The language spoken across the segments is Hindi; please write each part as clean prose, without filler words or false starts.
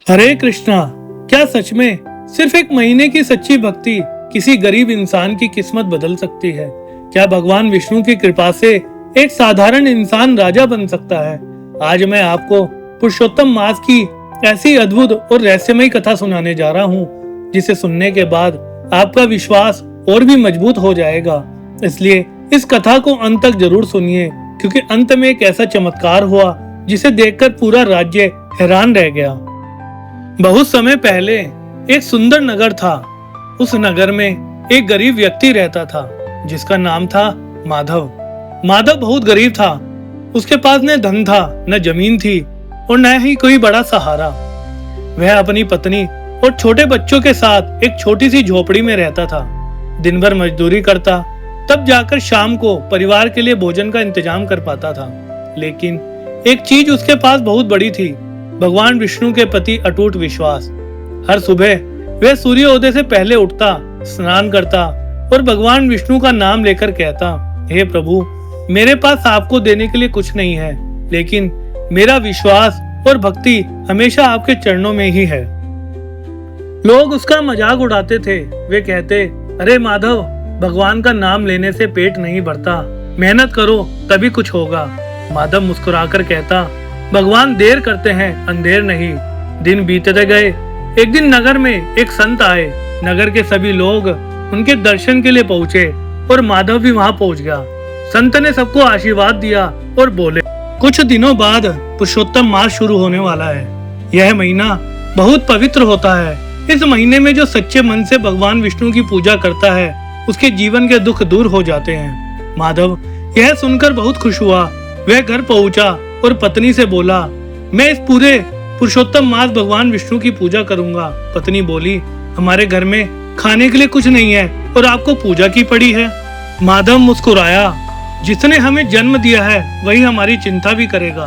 हरे कृष्णा। क्या सच में सिर्फ एक महीने की सच्ची भक्ति किसी गरीब इंसान की किस्मत बदल सकती है? क्या भगवान विष्णु की कृपा से एक साधारण इंसान राजा बन सकता है? आज मैं आपको पुरुषोत्तम मास की ऐसी अद्भुत और रहस्यमयी कथा सुनाने जा रहा हूँ, जिसे सुनने के बाद आपका विश्वास और भी मजबूत हो जाएगा। इसलिए इस कथा को अंत तक जरूर सुनिए, क्योंकि अंत में एक ऐसा चमत्कार हुआ जिसे देखकर पूरा राज्य हैरान रह गया। बहुत समय पहले एक सुंदर नगर था। उस नगर में एक गरीब व्यक्ति रहता था, जिसका नाम था माधव। माधव बहुत गरीब था। उसके पास न धन था, न जमीन थी और न ही कोई बड़ा सहारा। वह अपनी पत्नी और छोटे बच्चों के साथ एक छोटी सी झोपड़ी में रहता था। दिन भर मजदूरी करता, तब जाकर शाम को परिवार के लिए भोजन का इंतजाम कर पाता था। लेकिन एक चीज उसके पास बहुत बड़ी थी, भगवान विष्णु के प्रति अटूट विश्वास। हर सुबह वह सूर्योदय से पहले उठता, स्नान करता और भगवान विष्णु का नाम लेकर कहता, हे प्रभु, मेरे पास आपको देने के लिए कुछ नहीं है, लेकिन मेरा विश्वास और भक्ति हमेशा आपके चरणों में ही है। लोग उसका मजाक उड़ाते थे। वे कहते, अरे माधव, भगवान का नाम लेने से पेट नहीं भरता, मेहनत करो तभी कुछ होगा। माधव मुस्कुराकर कहता, भगवान देर करते हैं, अंधेर नहीं। दिन बीतते गए। एक दिन नगर में एक संत आए। नगर के सभी लोग उनके दर्शन के लिए पहुँचे और माधव भी वहाँ पहुँच गया। संत ने सबको आशीर्वाद दिया और बोले, कुछ दिनों बाद पुरुषोत्तम मास शुरू होने वाला है। यह महीना बहुत पवित्र होता है। इस महीने में जो सच्चे मन से भगवान विष्णु की पूजा करता है, उसके जीवन के दुख दूर हो जाते हैं। माधव यह सुनकर बहुत खुश हुआ। वह घर पहुंचा और पत्नी से बोला, मैं इस पूरे पुरुषोत्तम मास भगवान विष्णु की पूजा करूंगा। पत्नी बोली, हमारे घर में खाने के लिए कुछ नहीं है और आपको पूजा की पड़ी है। माधव मुस्कुराया, जिसने हमें जन्म दिया है वही हमारी चिंता भी करेगा।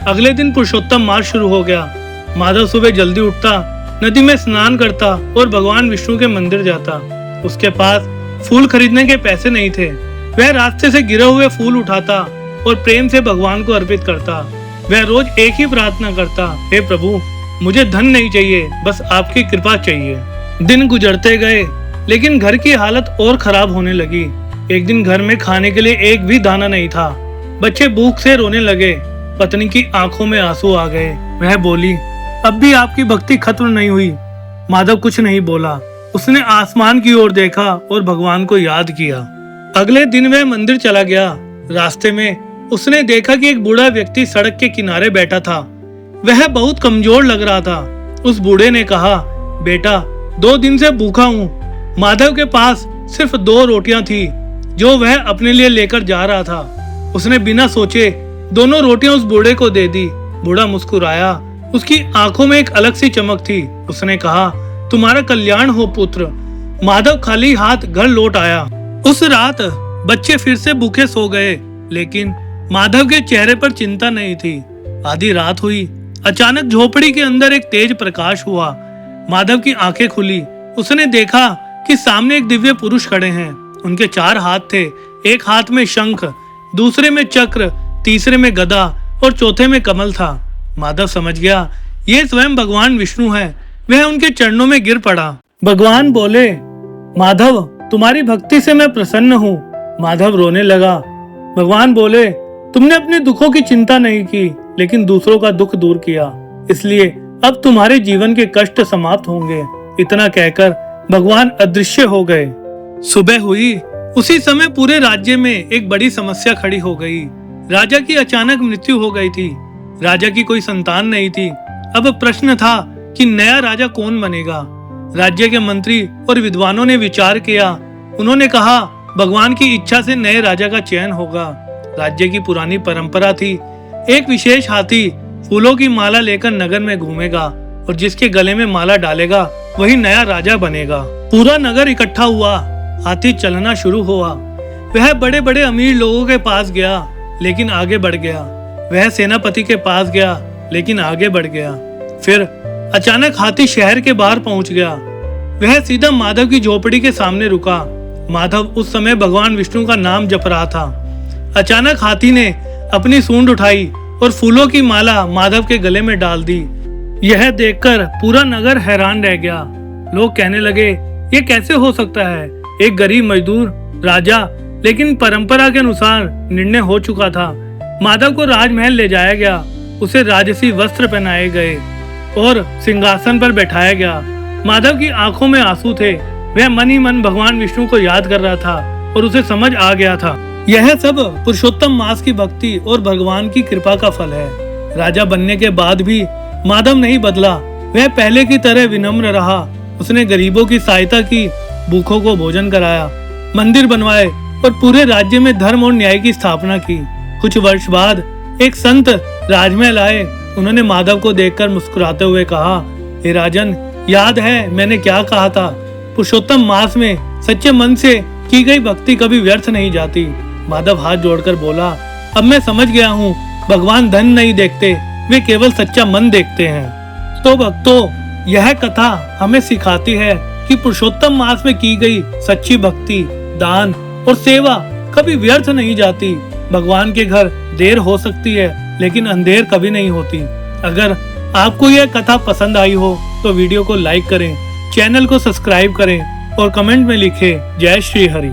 अगले दिन पुरुषोत्तम मास शुरू हो गया। माधव सुबह जल्दी उठता, नदी में स्नान करता और भगवान विष्णु के मंदिर जाता। उसके पास फूल खरीदने के पैसे नहीं थे। वह रास्ते से गिरे हुए फूल उठाता और प्रेम से भगवान को अर्पित करता। वह रोज एक ही प्रार्थना करता, हे प्रभु, मुझे धन नहीं चाहिए, बस आपकी कृपा चाहिए। दिन गुजरते गए, लेकिन घर की हालत और खराब होने लगी। एक दिन घर में खाने के लिए एक भी दाना नहीं था। बच्चे भूख से रोने लगे। पत्नी की आंखों में आंसू आ गए। वह बोली, अब भी आपकी भक्ति खत्म नहीं हुई। माधव कुछ नहीं बोला। उसने आसमान की ओर देखा और भगवान को याद किया। अगले दिन वह मंदिर चला गया। रास्ते में उसने देखा कि एक बूढ़ा व्यक्ति सड़क के किनारे बैठा था। वह बहुत कमजोर लग रहा था। उस बूढ़े ने कहा, बेटा, 2 दिन से भूखा हूँ। माधव के पास सिर्फ 2 रोटियां थी, जो वह अपने लिए लेकर जा रहा था। उसने बिना सोचे दोनों रोटियां उस बूढ़े को दे दी। बूढ़ा मुस्कुराया। उसकी आंखों में एक अलग सी चमक थी। उसने कहा, तुम्हारा कल्याण हो पुत्र। माधव खाली हाथ घर लौट आया। उस रात बच्चे फिर से भूखे सो गए, लेकिन माधव के चेहरे पर चिंता नहीं थी। आधी रात हुई। अचानक झोपड़ी के अंदर एक तेज प्रकाश हुआ। माधव की आंखें खुली। उसने देखा कि सामने एक दिव्य पुरुष खड़े हैं। उनके 4 हाथ थे। एक हाथ में शंख, दूसरे में चक्र, तीसरे में गदा और चौथे में कमल था। माधव समझ गया, ये स्वयं भगवान विष्णु है। वह उनके चरणों में गिर पड़ा। भगवान बोले, माधव, तुम्हारी भक्ति से मैं प्रसन्न हूँ। माधव रोने लगा। भगवान बोले, तुमने अपने दुखों की चिंता नहीं की, लेकिन दूसरों का दुख दूर किया, इसलिए अब तुम्हारे जीवन के कष्ट समाप्त होंगे। इतना कहकर भगवान अदृश्य हो गए। सुबह हुई। उसी समय पूरे राज्य में एक बड़ी समस्या खड़ी हो गई। राजा की अचानक मृत्यु हो गई थी। राजा की कोई संतान नहीं थी। अब प्रश्न था कि नया राजा कौन बनेगा। राज्य के मंत्री और विद्वानों ने विचार किया। उन्होंने कहा, भगवान की इच्छा से नए राजा का चयन होगा। राज्य की पुरानी परंपरा थी, एक विशेष हाथी फूलों की माला लेकर नगर में घूमेगा और जिसके गले में माला डालेगा वही नया राजा बनेगा। पूरा नगर इकट्ठा हुआ। हाथी चलना शुरू हुआ। वह बड़े बड़े अमीर लोगों के पास गया, लेकिन आगे बढ़ गया। वह सेनापति के पास गया, लेकिन आगे बढ़ गया। फिर अचानक हाथी शहर के बाहर पहुंच गया। वह सीधा माधव की झोपड़ी के सामने रुका। माधव उस समय भगवान विष्णु का नाम जप रहा था। अचानक हाथी ने अपनी सूंड उठाई और फूलों की माला माधव के गले में डाल दी। यह देखकर पूरा नगर हैरान रह गया। लोग कहने लगे, ये कैसे हो सकता है? एक गरीब मजदूर राजा, लेकिन परंपरा के अनुसार निर्णय हो चुका था। माधव को राजमहल ले जाया गया, उसे राजसी वस्त्र पहनाए गए और सिंहासन पर बैठाया गया। माधव की आंखों में आंसू थे। वह मन ही मन भगवान विष्णु को याद कर रहा था और उसे समझ आ गया था, यह सब पुरुषोत्तम मास की भक्ति और भगवान की कृपा का फल है। राजा बनने के बाद भी माधव नहीं बदला। वह पहले की तरह विनम्र रहा। उसने गरीबों की सहायता की, भूखों को भोजन कराया, मंदिर बनवाए और पूरे राज्य में धर्म और न्याय की स्थापना की। कुछ वर्ष बाद एक संत राजमहल आए। उन्होंने माधव को देखकर मुस्कुराते हुए कहा, हे राजन, याद है मैंने क्या कहा था? पुरुषोत्तम मास में सच्चे मन से की गई भक्ति कभी व्यर्थ नहीं जाती। माधव हाथ जोड़कर बोला, अब मैं समझ गया हूँ, भगवान धन नहीं देखते, वे केवल सच्चा मन देखते हैं। तो भक्तों, यह कथा हमें सिखाती है कि पुरुषोत्तम मास में की गई सच्ची भक्ति, दान और सेवा कभी व्यर्थ नहीं जाती। भगवान के घर देर हो सकती है, लेकिन अंधेर कभी नहीं होती। अगर आपको यह कथा पसंद आई हो तो वीडियो को लाइक करें, चैनल को सब्सक्राइब करें और कमेंट में लिखें जय श्री हरि।